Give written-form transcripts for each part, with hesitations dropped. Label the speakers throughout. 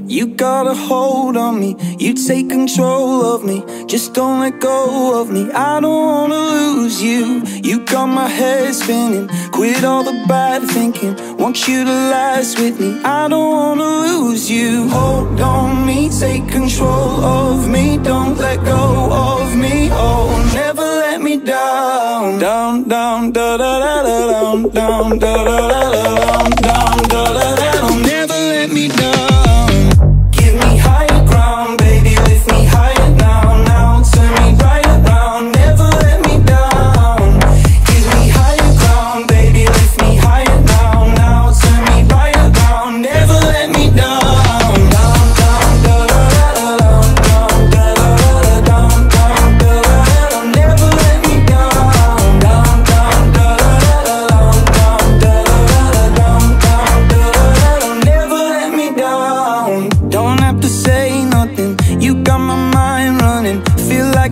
Speaker 1: You got a hold on me, you take control of me. Just don't let go of me, I don't wanna lose you. You got my head spinning, quit all the bad thinking. Want you to last with me, I don't wanna lose you. Hold on me, take control of me. Don't let go of me, oh, never let me down. Down, down, da da da da, down, down, da da da da, down, down, da da da da. Never let me down.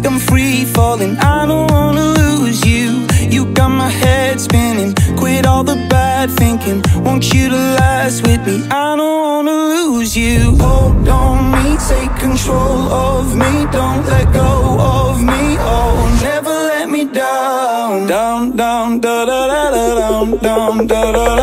Speaker 1: I'm free falling, I don't wanna lose you. You got my head spinning, quit all the bad thinking. Want you to last with me, I don't wanna lose you. Hold on me, take control of me. Don't let go of me, oh, never let me down. Down, down, da da da da, down, down, da da da.